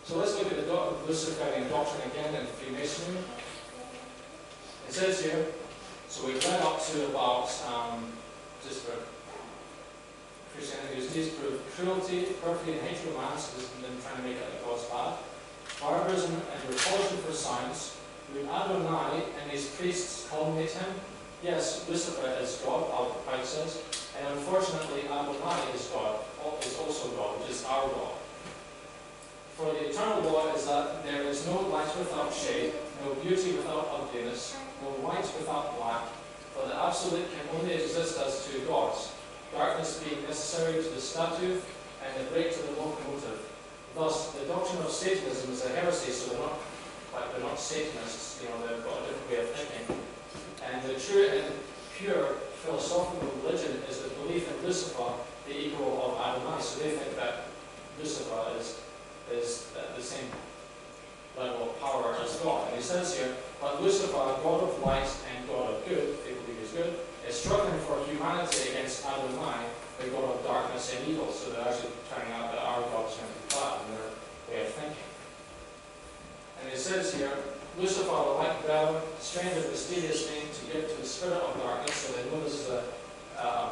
So let's look at the Luciferian doctrine again in Freemasonry. It says here, so we've read up to about, just for Christianity whose deeds prove cruelty, perfidy, and hate of man, so this is them trying to make it like God's bad. Barbarism and repulsion for signs. Would Adonai and his priests culminate him? Yes, Lucifer is God, Albert Pike says, and unfortunately Adonai is God, is also God, which is our God. For the eternal law is that there is no light without shade, no beauty without ugliness, no white without black, for the absolute can only exist as two gods, darkness being necessary to the statute and the break to the locomotive. Thus, the doctrine of Satanism is a heresy, so they're not Satanists, you know, they've got a different way of thinking. And the true and pure philosophical religion is the belief in Lucifer, the equal of Adonai. So they think that Lucifer is at the same level of power as God. And he says here, but Lucifer, God of light and God of good, they believe is good, is struggling for humanity against Adonai, the God of darkness and evil. So they're actually trying out that our God is going to be flat in their way of thinking. And it says here, Lucifer, the light bearer, strange and mysterious name to give to the spirit of darkness. So they know this is a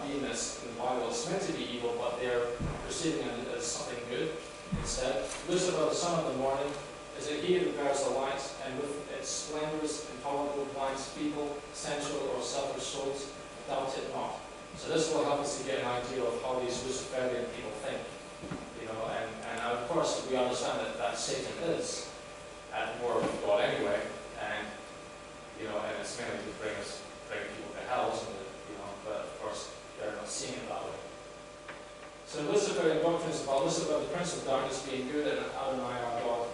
being that's in the Bible. It's meant to be evil, but they're perceiving it as something good instead. Lucifer, the son of the morning, is it he who bears the light, and with its splendors, intolerable, blinds feeble, sensual, or selfish souls, doubt it not. So this will help us to get an idea of how these Luciferian people think. You know, and of course we understand that Satan is at war with God anyway, and you know, and it's mainly to bring people to hell, isn't it? You know, but of course they're not seeing it that way. So Luciferian doctrine is about Lucifer, the prince of darkness, being good, and Adonai, our God,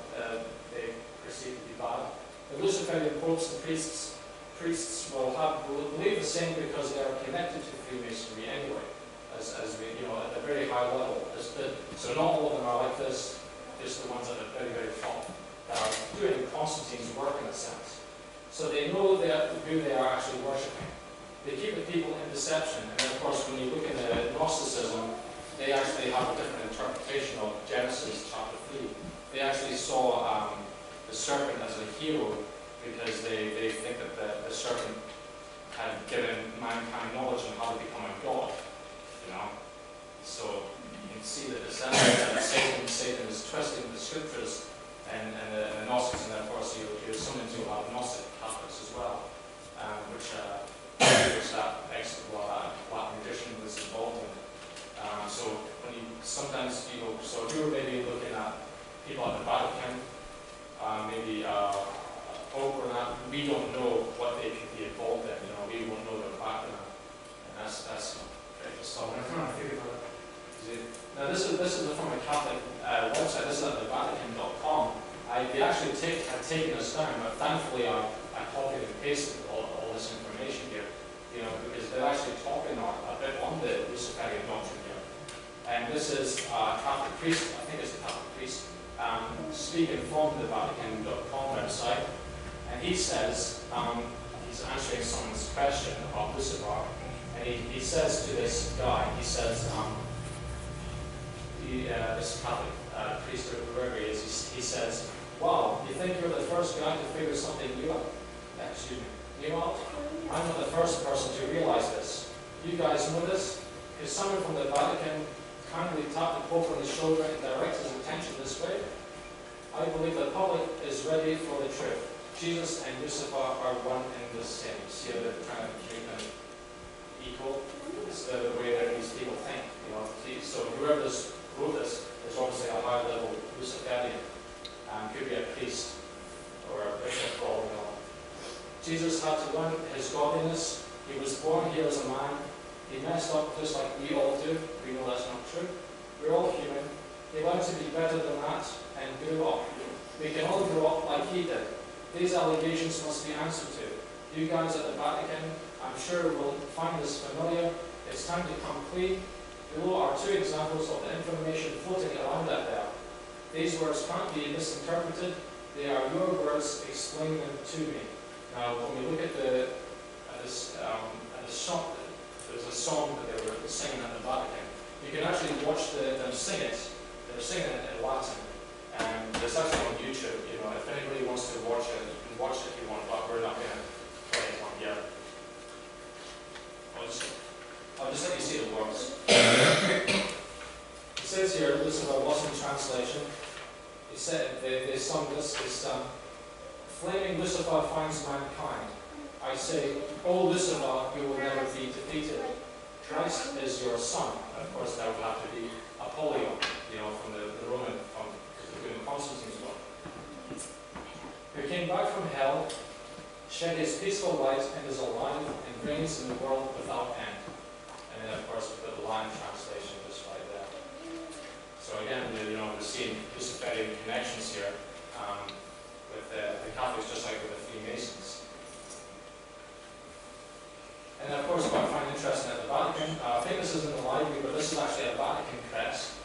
they perceive to be bad. The Luciferian popes and priests will believe the same because they are connected to Freemasonry anyway, as we, you know, at a very high level. So not all of them are like this, just the ones at the very, very top that are doing Constantine's work in a sense. So they know who they are actually worshipping. They keep the people in deception, and then of course when you look at Gnosticism, they actually have a different interpretation of Genesis chapter 3. They actually saw the serpent as a hero because they think that the serpent had given mankind knowledge on how to become a god. You know, so you can see the deception that Satan is twisting the scriptures, and the Gnostics, and then of course you're some into a lot of Gnostic Catholics as well, which that extra Latin tradition was involved in. So when you sometimes, you know, so if you were maybe looking at people at the Vatican, maybe a Pope or not, we don't know what they could be involved in. You know, we won't know their background, and that's very disturbing. I'm trying to figure out. Now this is from a Catholic website. This is at thevatican.com. They actually had taken us down, but thankfully I copied and pasted all this information here. You know, because they're actually talking a bit on the Luciferian doctrine here. And this is a Catholic priest, I think it's a Catholic priest, speaking from the Vatican.com website. And he says, he's answering someone's question about Lucifer, and he says to this guy, he says, this Catholic priest or whoever he is, he says, wow, you think you're the first guy to figure something new out? Excuse me. You know, I'm not the first person to realize this. You guys know this? Because someone from the Vatican kindly tapped the Pope on the shoulder and direct his attention this way. I believe the public is ready for the truth. Jesus and Lucifer are one and the same. See how they're trying to make them equal? It's the way that these people think. You know, so whoever wrote this is obviously a high-level Luciferian. Could be a priest or a bishop, or you know. Jesus had to learn his godliness. He was born here as a man. He messed up just like we all do. We know that's not true. We're all human. He learned to be better than that and grew up. We can all grow up like he did. These allegations must be answered to. You guys at the Vatican, I'm sure will find this familiar. It's time to come clean. Below are two examples of the information floating around that there. These words can't be misinterpreted. They are your words. Explain them to me. Now, when we look at this song, there's a song that they were singing at the Vatican. You can actually watch them sing it. They're singing it in Latin, and there's actually here, Lucifer was in translation. He said, they sung this, flaming Lucifer finds mankind. I say, O Lucifer, you will never be defeated. Christ is your son. And of course, that would have to be Apollyon, from the Roman, because they're doing Constantine's work. Who came back from hell, shed his peaceful light, and is alive, and reigns in the world without end. And then, of course, we put the Lion translation just right there. So again, we're seeing Luciferian connections here with the Catholics, just like with the Freemasons. And of course, what I find interesting at the Vatican, I think this is in the library, but this is actually a Vatican crest.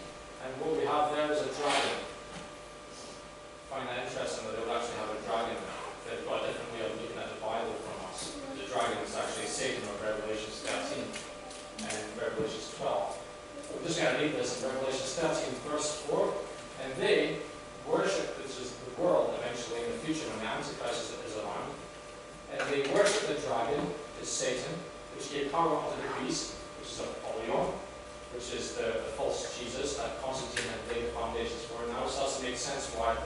And what we have there is a dragon. I find that interesting that they would actually have a dragon. They've got a different way of looking at the Bible from us. The dragon is actually Satan of Revelation 13 and Revelation 12. We're just going to read this in Revelation 13, verse 4. And they worship, which is the world eventually in the future when the Antichrist is around. And they worship the dragon, is Satan, which gave power unto the beast, which is Apollyon, which is the false Jesus that Constantine had laid the foundations for. Now it starts to make sense why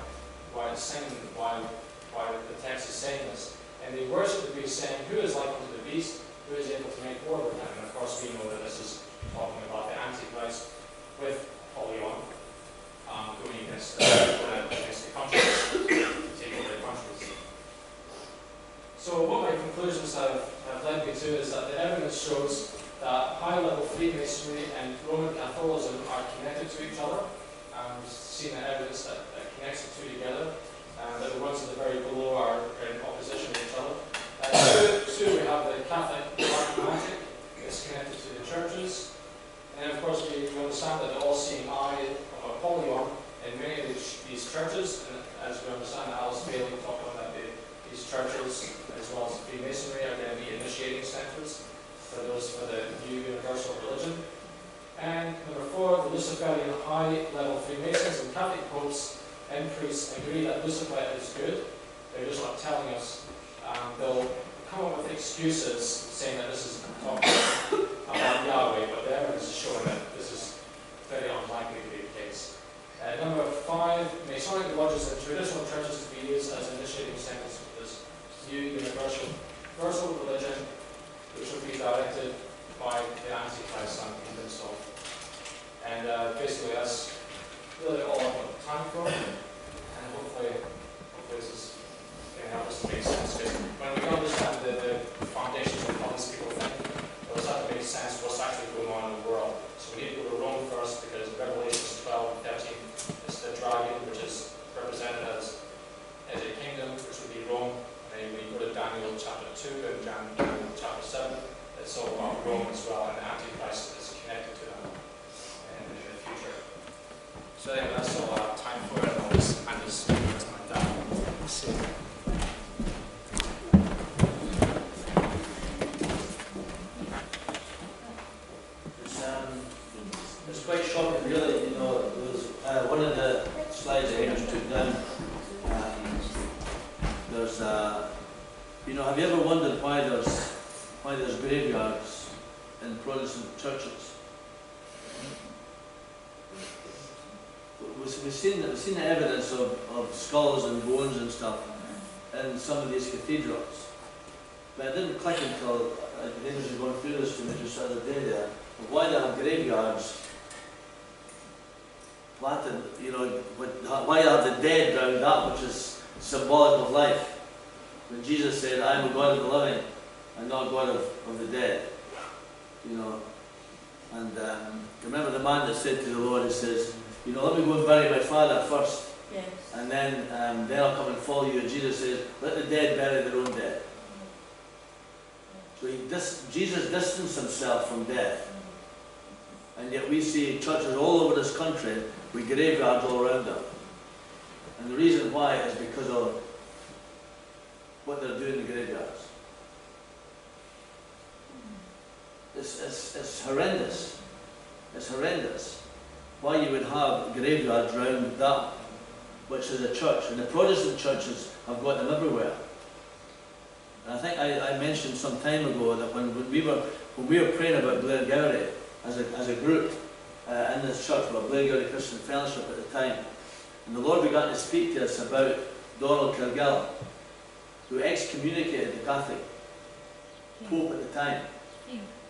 it's saying, why the text is saying this. And they worship the beast, saying, who is like unto the beast, who is able to make war with him? And of course we know that this is talking about the Antichrist with Apollyon going against the countries, taking over the countries. So what my conclusions have led me to is that the evidence shows that high-level Freemasonry and Roman Catholicism are connected to each other. We've seen the evidence that connects the two together, and that the ones at the very below are in opposition to each other. Two, we have the Catholic dogmatic, it's connected to the churches. And of course, we understand that the all-seeing eye of Apollyon in many of these churches, and as we understand, Alice Bailey talked about that these churches, as well as Freemasonry, are going to be initiating centers for the new universal religion. And number 4, the Luciferian high-level Freemasons and Catholic popes and priests agree that Lucifer is good. They're just not telling us. They'll come up with excuses saying that this is talking about Yahweh, but the evidence is showing that this is very unlikely to be the case. Number 5, Masonic lodges and traditional churches to be used as initiating centers for this new universal religion, which will be directed by the Antichrist, I'm convinced of. And basically that's really all I've got time for, and hopefully this is going to help us to make sense. Because when we understand the foundations of how these people think, it will start to make sense what's actually going on in the world. So we need to go to Rome first, because Revelation 12 and 13 is the dragon, which is represented as a kingdom, which would be Rome. And when you go to Daniel chapter 2 and Daniel chapter 7, it's all about Rome as well, and the Antichrist is connected to them in the future. So anyway, that's all I have time for, and I'll just hand this to my dad. It's quite shocking, really. It was one of the slides I just took down. There's, have you ever wondered why there's graveyards in Protestant churches? We've seen the evidence of skulls and bones and stuff in some of these cathedrals, but it didn't click until I think I was going through this to me just the other day there. Why they have graveyards planted, why you have the dead around that which is symbolic of life. When Jesus said, I am a God of the living and not a God of the dead. And remember the man that said to the Lord, he says, let me go and bury my father first. Yes. And then I'll come and follow you. And Jesus says, let the dead bury their own dead. So Jesus distanced himself from death. And yet we see churches all over this country with graveyards all around them. And the reason why is because of what they're doing in the graveyards. It's horrendous. It's horrendous. Why you would have graveyards around that, which is a church. And the Protestant churches have got them everywhere. And I think I mentioned some time ago that when we were praying about Blair Gowrie as a group, in this church, but Blairgowrie Christian Fellowship at the time. And the Lord began to speak to us about Donald Cargill, who excommunicated the Catholic Pope at the time,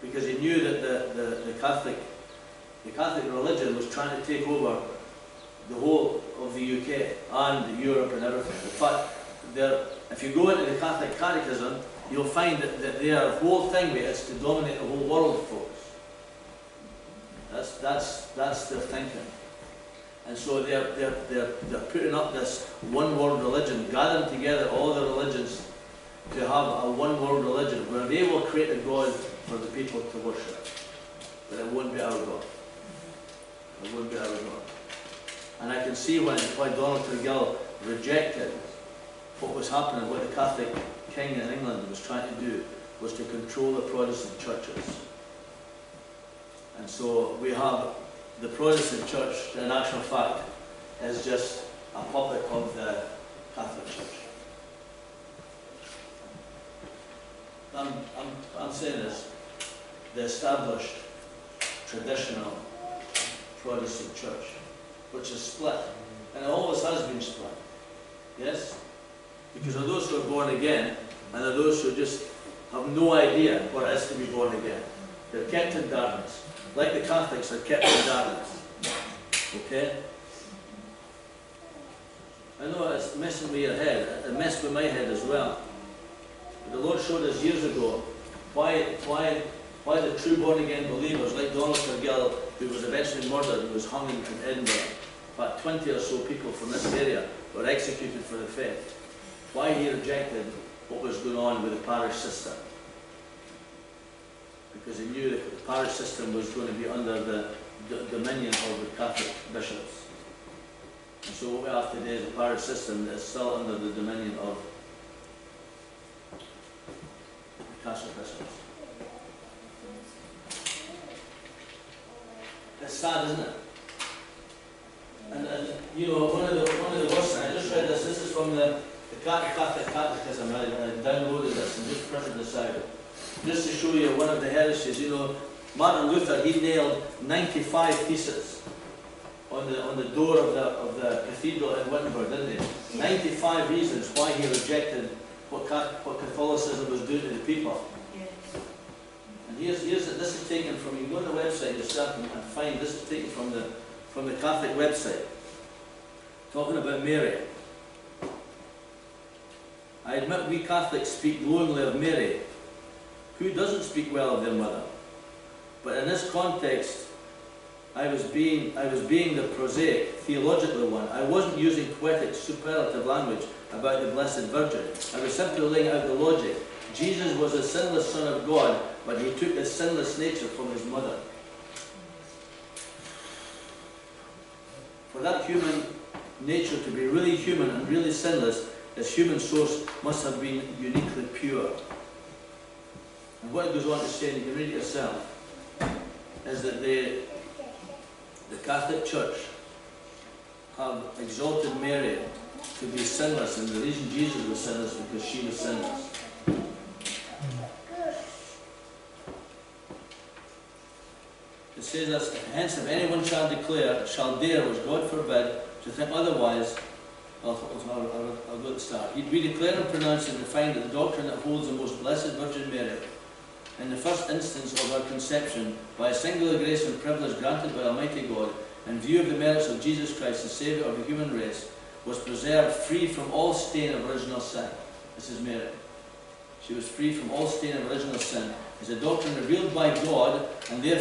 because he knew that the Catholic religion was trying to take over the whole of the UK and Europe and everything. In fact, if you go into the Catholic Catechism, you'll find that their whole thing is to dominate the whole world, folks. That's their thinking. And so they're putting up this one world religion, gathering together all the religions to have a one world religion where they will create a God for the people to worship. But it won't be our God. It won't be our God. And I can see why Donald Cargill rejected what was happening, what the Catholic king in England was trying to do, was to control the Protestant churches. And so we have the Protestant church, in actual fact, is just a puppet of the Catholic Church. I'm saying this, the established, traditional Protestant church, which is split, and it always has been split. Yes? Because there are those who are born again, and there are those who just have no idea what it is to be born again. They're kept in darkness. Like the Catholics are kept in darkness. Okay? I know it's messing with your head. It messed with my head as well. But the Lord showed us years ago why the true born-again believers, like Donald Cargill, who was eventually murdered and was hung in Edinburgh, about 20 or so people from this area were executed for the faith. Why he rejected what was going on with the parish system. Because he knew that the parish system was going to be under the dominion of the Catholic bishops. And so what we have today is a parish system that is still under the dominion of the Catholic bishops. It's sad, isn't it? And you know, one of the worst things, I just read this is from the Catholic Catechism. I downloaded this and just printed this out. Just to show you one of the heresies. You know, Martin Luther, he nailed 95 theses on the door of the cathedral in Wittenberg, didn't he? 95 reasons why he rejected what Catholicism was doing to the people. And this is taken from, you can go on the website yourself and find, this is taken from the Catholic website, talking about Mary. I admit we Catholics speak glowingly of Mary. Who doesn't speak well of their mother? But in this context, I was being the prosaic, theological one. I wasn't using poetic, superlative language about the Blessed Virgin. I was simply laying out the logic. Jesus was a sinless Son of God, but he took the sinless nature from his mother. For that human nature to be really human and really sinless, his human source must have been uniquely pure. And what it goes on to say, and you can read it yourself, is that the Catholic Church have exalted Mary to be sinless, and the reason Jesus was sinless was because she was sinless. It says this, hence if anyone shall dare, which God forbid, to think otherwise, I'll go to the start. We declare and pronounce and define that the doctrine that holds the most blessed Virgin Mary, in the first instance of her conception, by a singular grace and privilege granted by Almighty God, in view of the merits of Jesus Christ, the Saviour of the human race, was preserved free from all stain of original sin. This is Mary. She was free from all stain of original sin. It's a doctrine revealed by God, and therefore